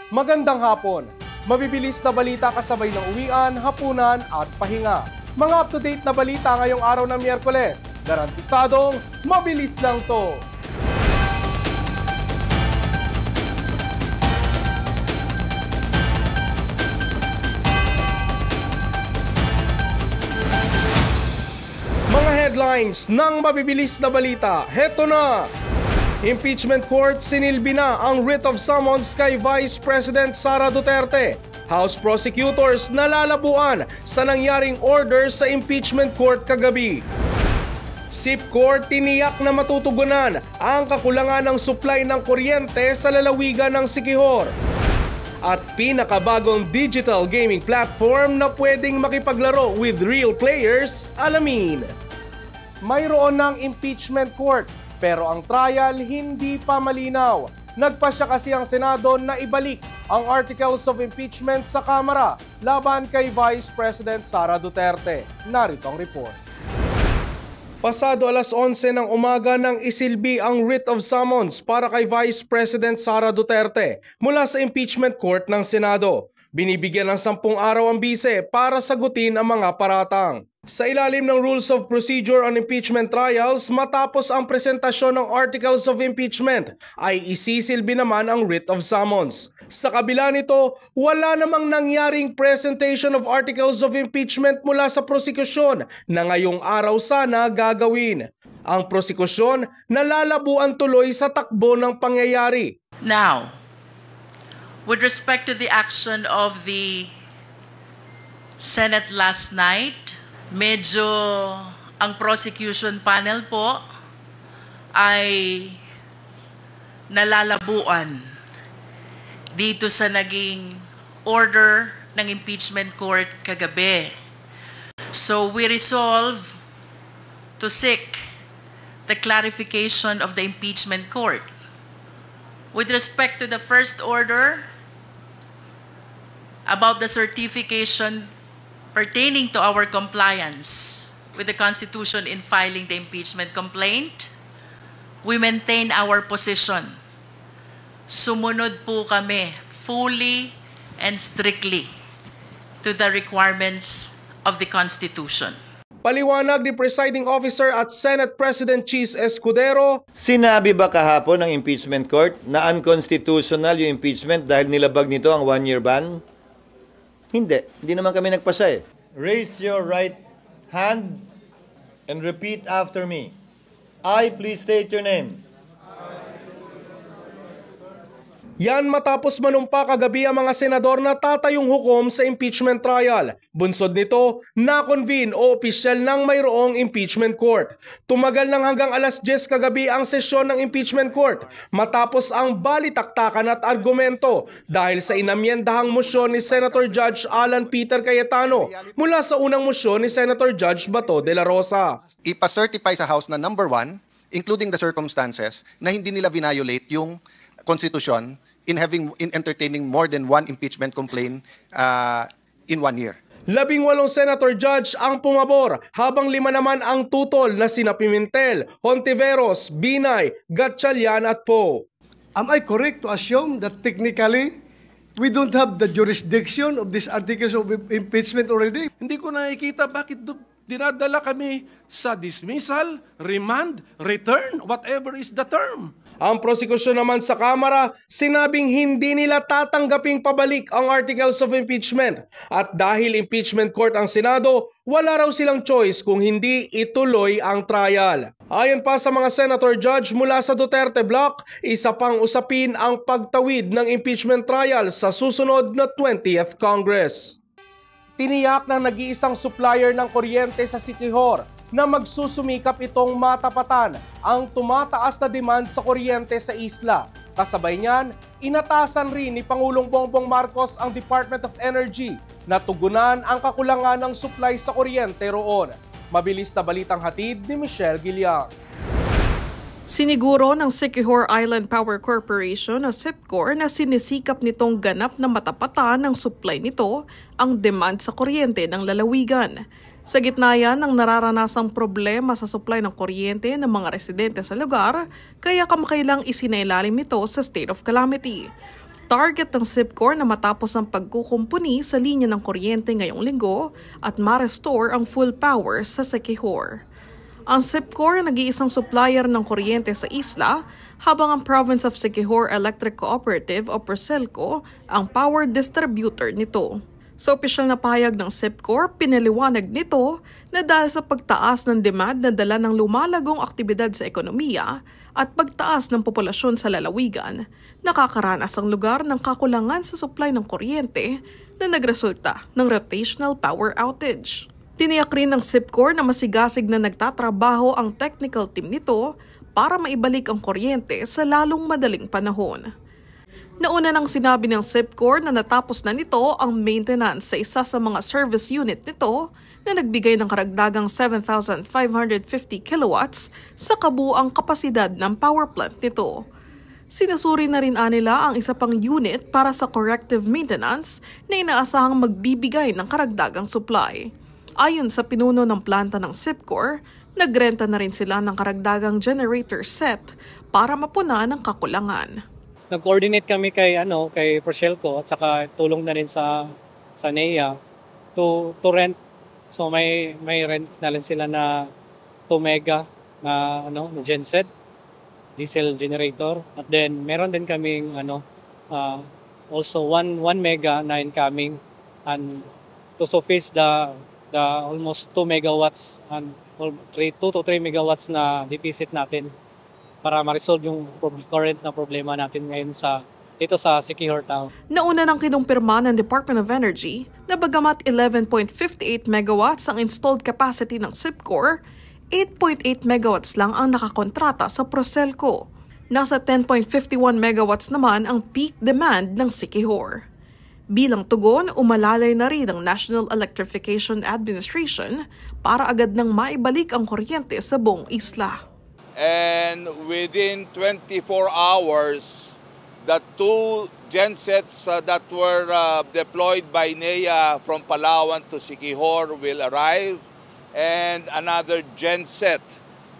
Magandang hapon. Mabibilis na balita kasabay ng uwian, hapunan at pahinga. Mga up-to-date na balita ngayong araw ng Miyerkules. Garantisadong mabilis lang to. Mga headlines ng mabibilis na balita, heto na! Impeachment Court sinilbi na ang writ of summons kay Vice President Sara Duterte. House prosecutors nalalabuan sa nangyaring order sa Impeachment Court kagabi. SIPCOR tiniyak na matutugunan ang kakulangan ng supply ng kuryente sa lalawigan ng Siquijor. At pinakabagong digital gaming platform na pwedeng makipaglaro with real players, alamin. Mayroon ng Impeachment Court. Pero ang trial hindi pa malinaw. Nagpasya kasi ang Senado na ibalik ang Articles of Impeachment sa Kamara laban kay Vice President Sara Duterte. Narito ang report. Pasado alas 11 ng umaga nang isilbi ang writ of summons para kay Vice President Sara Duterte mula sa Impeachment Court ng Senado. Binibigyan ng 10 araw ang bise para sagutin ang mga paratang. Sa ilalim ng Rules of Procedure on Impeachment Trials, matapos ang presentasyon ng Articles of Impeachment, ay isisilbi naman ang writ of summons. Sa kabila nito, wala namang nangyaring presentation of Articles of Impeachment mula sa prosekusyon na ngayong araw sana gagawin. Ang prosekusyon nalalabuan tuloy sa takbo ng pangyayari. Now, with respect to the action of the Senate last night, medyo ang prosecution panel po ay nalalabuan dito sa naging order ng impeachment court kagabi. So we resolve to seek the clarification of the impeachment court. With respect to the first order about the certification pertaining to our compliance with the Constitution in filing the impeachment complaint, we maintain our position. Sumunod po kami fully and strictly to the requirements of the Constitution. Paliwanag ni Presiding Officer at Senate President Cheese Escudero. Sinabi ba kahapon ng impeachment court na unconstitutional yung impeachment dahil nilabag nito ang 1-year ban? Hindi naman kami nagpasa eh. Raise your right hand and repeat after me. I, please state your name. Yan matapos manumpa kagabi ang mga senador na tatayong hukom sa impeachment trial. Bunsod nito, na-convene o opisyal ng mayroong impeachment court. Tumagal ng hanggang alas 10 kagabi ang sesyon ng impeachment court matapos ang balitaktakan at argumento dahil sa inamyendahang mosyon ni Senator Judge Alan Peter Cayetano mula sa unang mosyon ni Senator Judge Bato de la Rosa. Ipa-certify sa House na number 1, including the circumstances, na hindi nila violate yung Constitution in entertaining more than one impeachment complaint in 1 year. 18 senator judge ang pumabor habang 5 naman ang tutol na sina Pimentel, Hontiveros, Binay, Gatchalian at Poe. Am I correct to assume that technically we don't have the jurisdiction of these articles of impeachment already? Hindi ko nakikita bakit dinadala kami sa dismissal, remand, return, whatever is the term. Ang prosekusyon naman sa Kamara, sinabing hindi nila tatanggaping pabalik ang Articles of Impeachment. At dahil impeachment court ang Senado, wala raw silang choice kung hindi ituloy ang trial. Ayon pa sa mga senator judge mula sa Duterte Bloc, isa pang usapin ang pagtawid ng impeachment trial sa susunod na 20th Congress. Tiniyak ng nag-iisang supplier ng kuryente sa Siquijor na magsusumikap itong matapatan ang tumataas na demand sa kuryente sa isla. Kasabay niyan, inatasan rin ni Pangulong Bongbong Marcos ang Department of Energy na tugunan ang kakulangan ng supply sa kuryente roon. Mabilis na balitang hatid ni Michelle Giliang. Siniguro ng Siquijor Island Power Corporation o SIPCOR na sinisikap nitong ganap na matapatan ng supply nito ang demand sa kuryente ng lalawigan. Sa gitna yan ng nararanasang problema sa supply ng kuryente ng mga residente sa lugar, kaya kamakailang isinailalim ito sa state of calamity. Target ng SIPCOR na matapos ang pagkukumpuni sa linya ng kuryente ngayong linggo at ma-restore ang full power sa Siquijor. Ang SIPCOR ang nag-iisang supplier ng kuryente sa isla, habang ang Province of Siquijor Electric Cooperative o PROCELCO ang power distributor nito. Sa opisyal na pahayag ng SIPCOR, pinaliwanag nito na dahil sa pagtaas ng demand na dala ng lumalagong aktibidad sa ekonomiya at pagtaas ng populasyon sa lalawigan, nakakaranas ang lugar ng kakulangan sa supply ng kuryente na nagresulta ng rotational power outage. Tiniyak rin ng SIPCOR na masigasig na nagtatrabaho ang technical team nito para maibalik ang kuryente sa lalong madaling panahon. Nauna nang sinabi ng SIPCOR na natapos na nito ang maintenance sa isa sa mga service unit nito na nagbigay ng karagdagang 7,550 kilowatts sa kabuuang kapasidad ng power plant nito. Sinusuri na rin nila ang isa pang unit para sa corrective maintenance na inaasahang magbibigay ng karagdagang supply. Ayon sa pinuno ng planta ng SIPCOR, nagrenta na rin sila ng karagdagang generator set para mapunan ang kakulangan. Nag-coordinate kami kay PROCELCO at saka tulong na rin sa NEA to rent. So may rent na rin sila na 2 mega na genset, diesel generator. At then meron din kaming also 1 mega na incoming, and to suffice the almost 2 megawatts and 2 to 3 megawatts na deficit natin para ma-resolve yung current na problema natin ngayon dito sa Siquijor Town. Nauna nang kinumpirma ng Department of Energy na bagamat 11.58 megawatts ang installed capacity ng SIPCOR, 8.8 megawatts lang ang nakakontrata sa PROCELCO. Nasa 10.51 megawatts naman ang peak demand ng Siquijor. Bilang tugon, umalalay na rin ang National Electrification Administration para agad nang maibalik ang kuryente sa buong isla. And within 24 hours, the 2 gensets that were deployed by NEA from Palawan to Siquijor will arrive, and another genset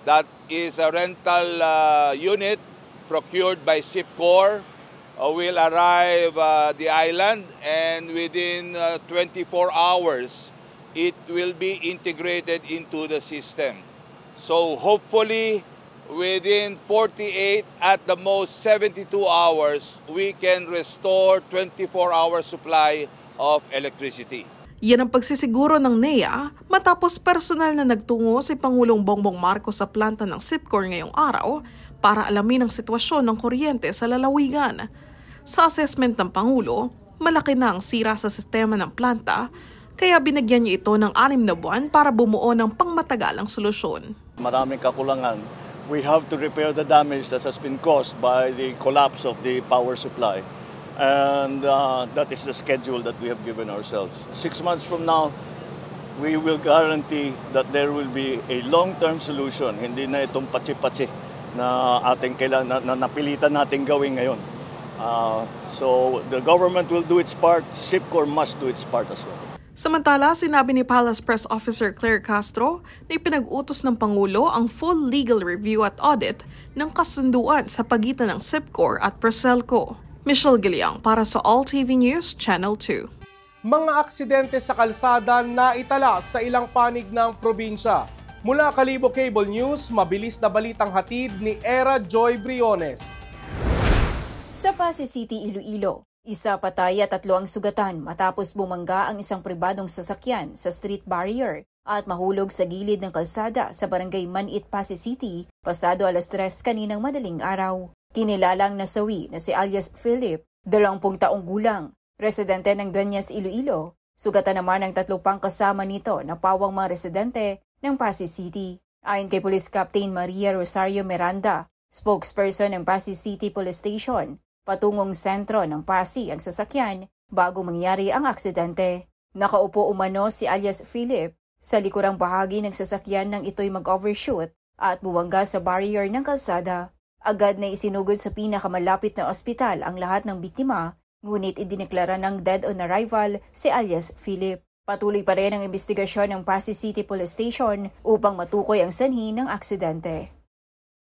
that is a rental unit procured by SIPCOR will arrive the island, and within 24 hours, it will be integrated into the system. So hopefully, within 48 at the most 72 hours, we can restore 24-hour supply of electricity. Yan ang pagsisiguro ng NEA matapos personal na nagtungo si Pangulong Bongbong Marcos sa planta ng SIPCOR ngayong araw para alamin ang sitwasyon ng kuryente sa lalawigan. Sa assessment ng Pangulo, malaki na ang sira sa sistema ng planta, kaya binigyan niya ito ng 6 na buwan para bumuo ng pangmatagalang solusyon. Maraming kakulangan. We have to repair the damage that has been caused by the collapse of the power supply. And that is the schedule that we have given ourselves. 6 months from now, we will guarantee that there will be a long-term solution. Hindi na itong patsi-patsi na napilitan natin gawin ngayon. So the government will do its part. SIPCOR must do its part as well. Samantala, sinabi ni Palace Press Officer Claire Castro na ipinag-utos ng Pangulo ang full legal review at audit ng kasunduan sa pagitan ng SIPCOR at PROCELCO. Michelle Giliang para sa All TV News Channel 2. Mga aksidente sa kalsada na itala sa ilang panig ng probinsya. Mula Kalibo Cable News, mabilis na balitang hatid ni Era Joy Briones. Sa Pasay City, Iloilo, 1 patay at 3 ang sugatan matapos bumangga ang isang pribadong sasakyan sa street barrier at mahulog sa gilid ng kalsada sa barangay Manit, Pasay City, pasado 3:00 kaninang madaling araw. Kinilalang nasawi na si alias Philip, 20 taong gulang, residente ng Dueñas, Iloilo. Sugatan naman ang 3 pang kasama nito na pawang mga residente ng Pasay City. Ayon kay Police Captain Maria Rosario Miranda, spokesperson ng Pasay City Police Station, patungong sentro ng Pasay ang sasakyan bago mangyari ang aksidente. Nakaupo umano si alias Philip sa likurang bahagi ng sasakyan nang ito'y mag-overshoot at buwangga sa barrier ng kalsada. Agad na isinugod sa pinakamalapit na ospital ang lahat ng biktima, ngunit idineklara ng dead on arrival si alias Philip. Patuloy pa rin ang investigasyon ng Pasay City Police Station upang matukoy ang sanhi ng aksidente.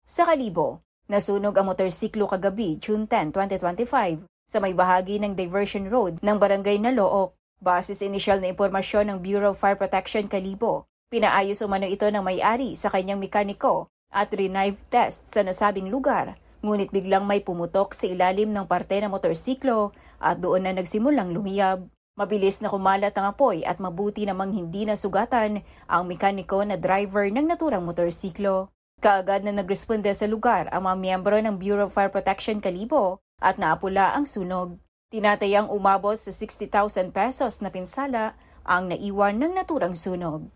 Sa Kalibo, nasunog ang motorsiklo kagabi, June 10, 2025, sa may bahagi ng diversion road ng barangay Nalook. Base sa inisyal na impormasyon ng Bureau of Fire Protection Kalibo, pinaayos umano ito ng may-ari sa kanyang mekaniko at re-knife test sa nasabing lugar. Ngunit biglang may pumutok sa ilalim ng parte ng motorsiklo at doon na nagsimulang lumiyab. Mabilis na kumalat ang apoy at mabuti namang hindi nasugatan ang mekaniko na driver ng naturang motorsiklo. Kaagad na nagresponde sa lugar ang mga miyembro ng Bureau of Fire Protection Kalibo at naapula ang sunog. Tinatayang umabot sa 60,000 pesos na pinsala ang naiwan ng naturang sunog.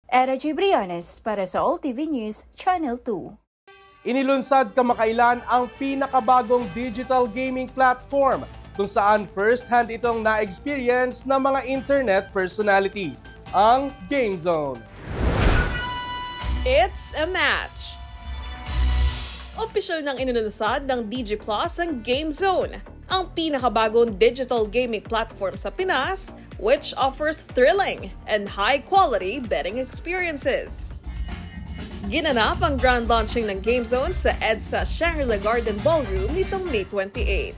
Era G. Briones para sa All TV News, Channel 2. Inilunsad kamakailan ang pinakabagong digital gaming platform kung saan first-hand itong na-experience ng mga internet personalities, ang GameZone. It's a match! Opisyal nang inilunsad ng DG Plus ang GameZone, ang pinakabagong digital gaming platform sa Pinas which offers thrilling and high-quality betting experiences. Ginanap ang grand launching ng GameZone sa EDSA Shangri-La Garden Ballroom nitong May 28.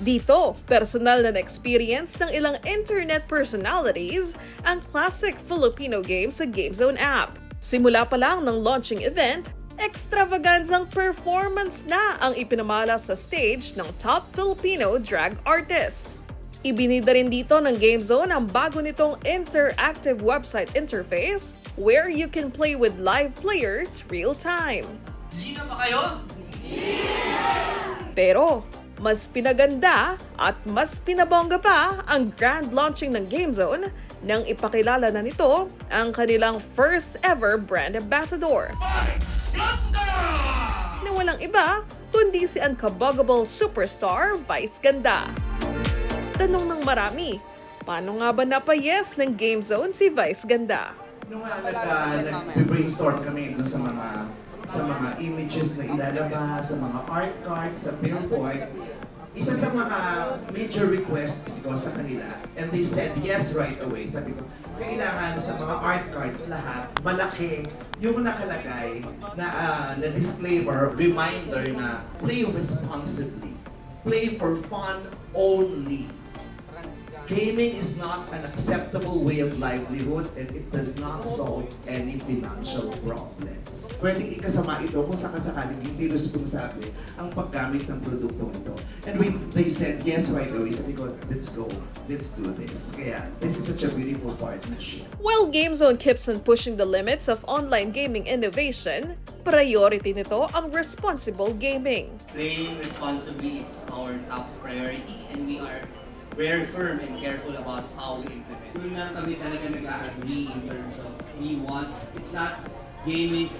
Dito, personal na experience ng ilang internet personalities ang classic Filipino game sa GameZone app. Simula pa lang ng launching event, extravaganzang performance na ang ipinamala sa stage ng top Filipino drag artists. Ibinida rin dito ng GameZone ang bago nitong interactive website interface where you can play with live players real-time. Sino ba kayo? Pero, mas pinaganda at mas pinabongga pa ang grand launching ng GameZone nang ipakilala na nito ang kanilang first ever brand ambassador. Na walang iba kundi si unkabuggable superstar Vice Ganda. Tanong ng marami, paano nga ba napayes ng GameZone si Vice Ganda? Nung nag-brainstorm kami dun sa mga images na ilalabas, sa mga art cards, sa billboard, isa sa mga major requests ko sa kanila, and they said yes right away. Sabi ko, kailangan sa mga art cards lahat, malaki yung nakalagay na disclaimer, reminder na play responsibly, play for fun only. Gaming is not an acceptable way of livelihood and it does not solve any financial problems. Pwedeng ikasama ito kung sakasakaling hindi responsable ang paggamit ng produktong ito. And when they said yes right away, sabi ko, let's go, let's do this. Kaya this is such a beautiful partnership. While GameZone keeps on pushing the limits of online gaming innovation, priority nito ang responsible gaming. Playing responsibly is our top priority and we are very firm and careful about how we implement. Doon lang kami talaga nag-agree in terms of we want, it's not gaming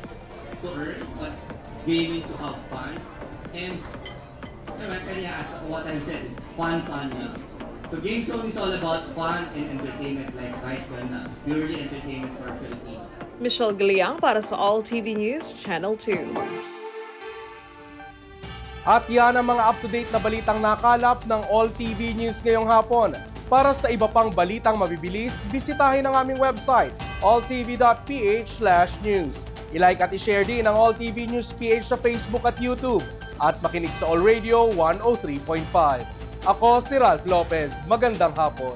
to earn, but gaming to have fun. And kaya as what I said, it's fun lang. So GameZone is all about fun and entertainment like Vice Ganda, purely entertainment for Philippines. Michelle Galiang para sa All TV News, Channel 2. At yan ang mga up-to-date na balitang nakalap ng All TV News ngayong hapon. Para sa iba pang balitang mabibilis, bisitahin ang aming website, alltv.ph/news. I-like at i-share din ang All TV News PH sa Facebook at YouTube. At makinig sa All Radio 103.5. Ako si Ralph Lopez. Magandang hapon.